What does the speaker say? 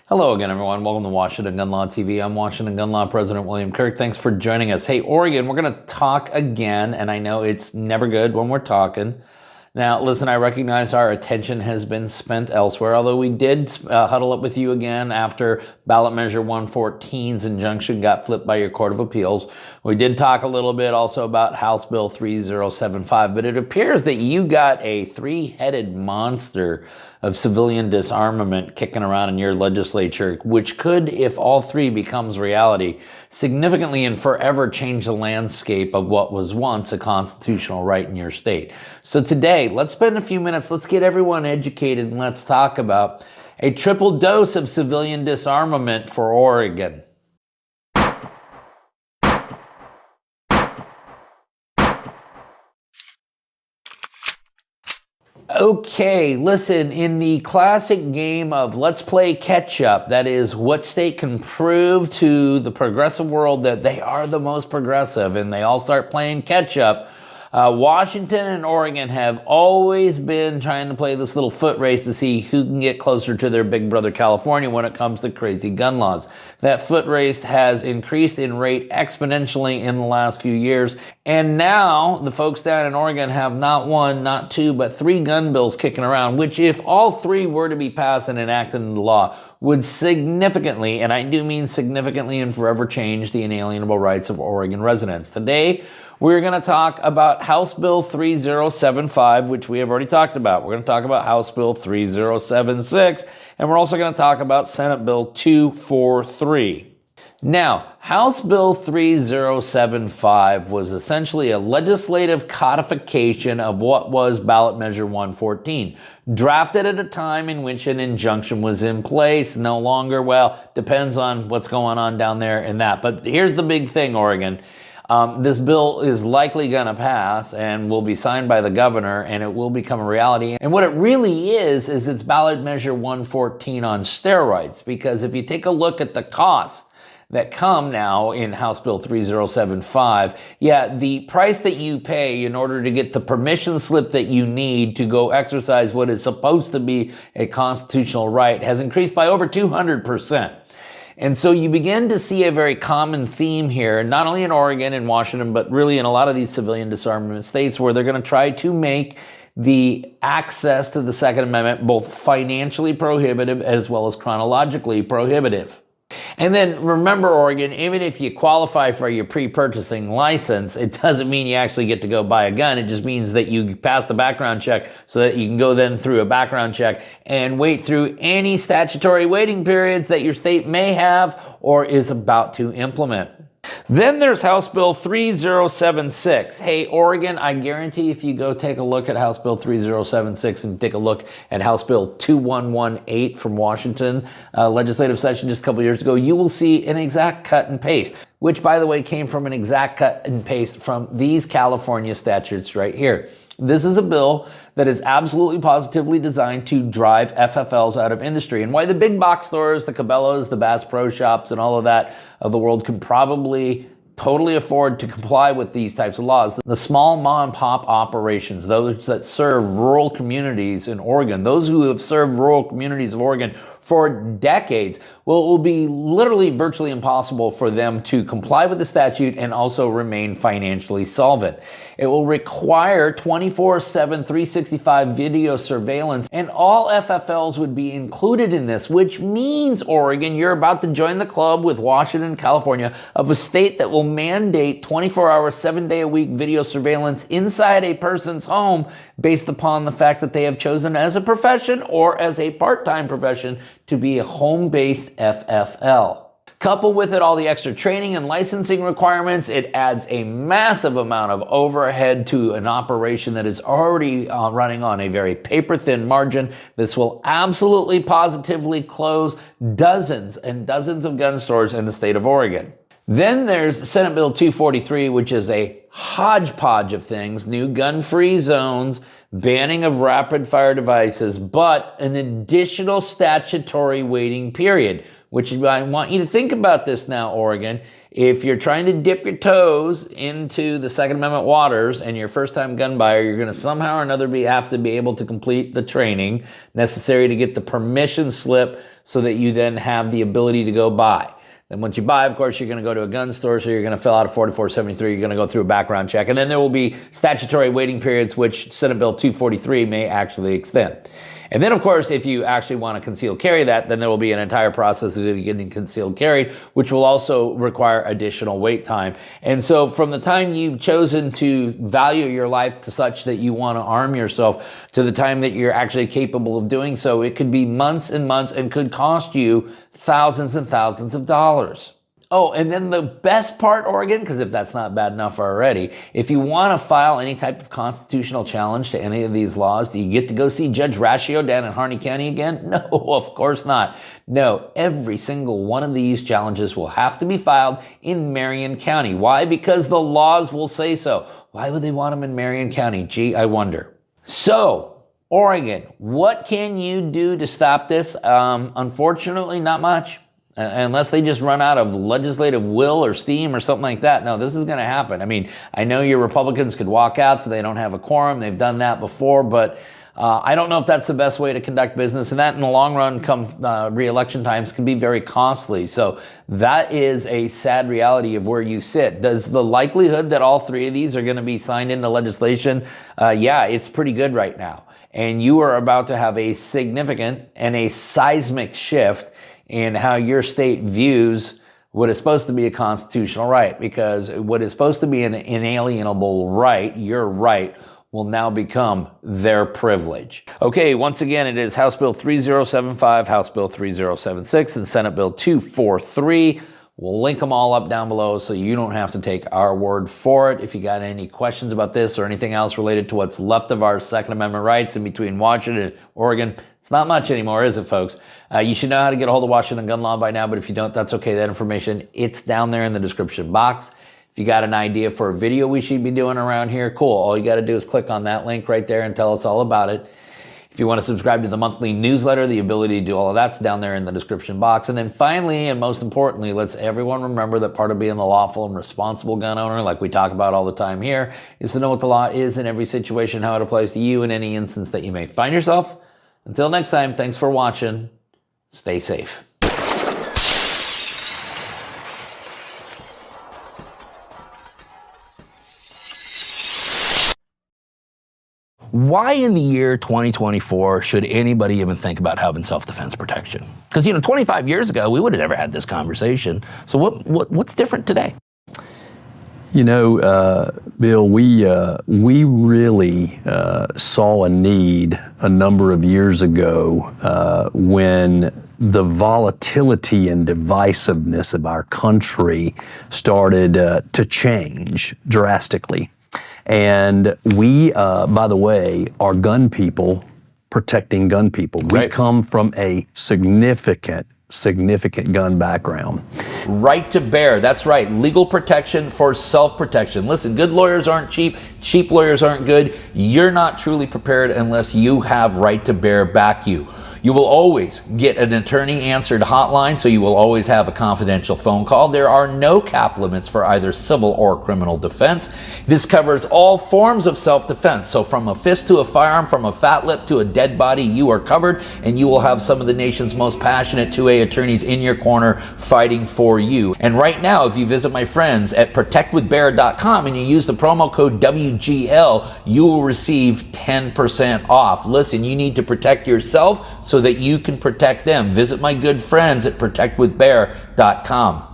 Hello again, everyone. Welcome to Washington Gun Law TV. I'm Washington Gun Law President William Kirk. Thanks for joining us. Hey, Oregon, we're going to talk again, and I know it's never good when we're talking. Now, listen, I recognize our attention has been spent elsewhere, although we did huddle up with you again after ballot measure 114's injunction got flipped by your Court of Appeals. We did talk a little bit also about House Bill 3075, but it appears that you got a three-headed monster of civilian disarmament kicking around in your legislature, which could, if all three becomes reality, significantly and forever change the landscape of what was once a constitutional right in your state. So today, let's spend a few minutes, let's get everyone educated, and let's talk about a triple dose of civilian disarmament for Oregon. Okay, listen, in the classic game of let's play catch up, that is, what state can prove to the progressive world that they are the most progressive, and they all start playing catch up. Washington and Oregon have always been trying to play this little foot race to see who can get closer to their big brother California when it comes to crazy gun laws. That foot race has increased in rate exponentially in the last few years, and now the folks down in Oregon have not one, not two, but three gun bills kicking around, which if all three were to be passed and enacted into law, would significantly, and I do mean significantly and forever, change the inalienable rights of Oregon residents. Today, we're going to talk about House Bill 3075, which we have already talked about. We're going to talk about House Bill 3076, and we're also going to talk about Senate Bill 243. Now, House Bill 3075 was essentially a legislative codification of what was ballot measure 114, drafted at a time in which an injunction was in place. No longer, well, depends on what's going on down there in that. But here's the big thing, Oregon. This bill is likely going to pass and will be signed by the governor, and it will become a reality. And what it really is it's ballot measure 114 on steroids, because if you take a look at the costs that come now in House Bill 3075, the price that you pay in order to get the permission slip that you need to go exercise what is supposed to be a constitutional right has increased by over 200%. And so you begin to see a very common theme here, not only in Oregon and Washington, but really in a lot of these civilian disarmament states, where they're going to try to make the access to the Second Amendment both financially prohibitive as well as chronologically prohibitive. And then remember, Oregon, even if you qualify for your pre-purchasing license, it doesn't mean you actually get to go buy a gun. It just means that you pass the background check so that you can go then through a background check and wait through any statutory waiting periods that your state may have or is about to implement. Then there's House Bill 3076. Hey, Oregon, I guarantee if you go take a look at House Bill 3076 and take a look at House Bill 2118 from Washington legislative session just a couple years ago, you will see an exact cut and paste, which, by the way, came from an exact cut and paste from these California statutes right here. This is a bill that is absolutely positively designed to drive FFLs out of industry. And why the big box stores, the Cabela's, the Bass Pro Shops, and all of that of the world can probably totally afford to comply with these types of laws. The small mom and pop operations, those that serve rural communities in Oregon, those who have served rural communities of Oregon for decades, well, it will be literally virtually impossible for them to comply with the statute and also remain financially solvent. It will require 24/7, 365 video surveillance, and all FFLs would be included in this, which means, Oregon, you're about to join the club with Washington and California of a state that will mandate 24-hour, 7-day-a-week video surveillance inside a person's home based upon the fact that they have chosen as a profession or as a part-time profession to be a home-based FFL. Couple with it all the extra training and licensing requirements, it adds a massive amount of overhead to an operation that is already running on a very paper-thin margin. This will absolutely positively close dozens and dozens of gun stores in the state of Oregon. Then there's Senate Bill 243, which is a hodgepodge of things, new gun-free zones, banning of rapid-fire devices, but an additional statutory waiting period, which I want you to think about this now, Oregon. If you're trying to dip your toes into the Second Amendment waters and you're a first-time gun buyer, you're going to somehow or another have to be able to complete the training necessary to get the permission slip so that you then have the ability to go buy. Then once you buy, of course, you're going to go to a gun store, so you're going to fill out a 4473, you're going to go through a background check, and then there will be statutory waiting periods, which Senate Bill 243 may actually extend. And then, of course, if you actually want to conceal carry that, then there will be an entire process of getting concealed carried, which will also require additional wait time. And so from the time you've chosen to value your life to such that you want to arm yourself to the time that you're actually capable of doing so, it could be months and months and could cost you thousands and thousands of dollars. Oh, and then the best part, Oregon, because if that's not bad enough already, if you want to file any type of constitutional challenge to any of these laws, do you get to go see Judge Ratio down in Harney County again? No, of course not. No, every single one of these challenges will have to be filed in Marion County. Why? Because the laws will say so. Why would they want them in Marion County? Gee, I wonder. So, Oregon, what can you do to stop this? Unfortunately, not much. Unless they just run out of legislative will or steam or something like that. No, this is going to happen. I mean, I know your Republicans could walk out so they don't have a quorum. They've done that before, but I don't know if that's the best way to conduct business. And that in the long run, come re-election times, can be very costly. So that is a sad reality of where you sit. Does the likelihood that all three of these are going to be signed into legislation? Yeah, it's pretty good right now. And you are about to have a significant and a seismic shift in how your state views what is supposed to be a constitutional right, because what is supposed to be an inalienable right, your right, will now become their privilege. Okay, once again, it is House Bill 3075, House Bill 3076, and Senate Bill 243. We'll link them all up down below so you don't have to take our word for it. If you got any questions about this or anything else related to what's left of our Second Amendment rights in between Washington and Oregon, it's not much anymore, is it, folks? You should know how to get a hold of Washington gun law by now, but if you don't, that's okay. That information, it's down there in the description box. If you got an idea for a video we should be doing around here, cool. All you got to do is click on that link right there and tell us all about it. If you want to subscribe to the monthly newsletter, the ability to do all of that's down there in the description box. And then finally, and most importantly, let's everyone remember that part of being the lawful and responsible gun owner, like we talk about all the time here, is to know what the law is in every situation, how it applies to you in any instance that you may find yourself. Until next time, thanks for watching. Stay safe. Why in the year 2024 should anybody even think about having self-defense protection? Because, 25 years ago, we would have never had this conversation. So what's different today? Bill, we really saw a need a number of years ago when the volatility and divisiveness of our country started to change drastically. And we, by the way, are gun people protecting gun people. Right. We come from a significant gun background. Right to bear. That's right. Legal protection for self-protection. Listen, good lawyers aren't cheap. Cheap lawyers aren't good. You're not truly prepared unless you have right to bear back you. You will always get an attorney-answered hotline, so you will always have a confidential phone call. There are no cap limits for either civil or criminal defense. This covers all forms of self-defense. So from a fist to a firearm, from a fat lip to a dead body, you are covered, and you will have some of the nation's most passionate 2A attorneys in your corner fighting for you. And right now, if you visit my friends at protectwithbear.com and you use the promo code WGL, you will receive 10% off. Listen, you need to protect yourself so that you can protect them. Visit my good friends at protectwithbear.com.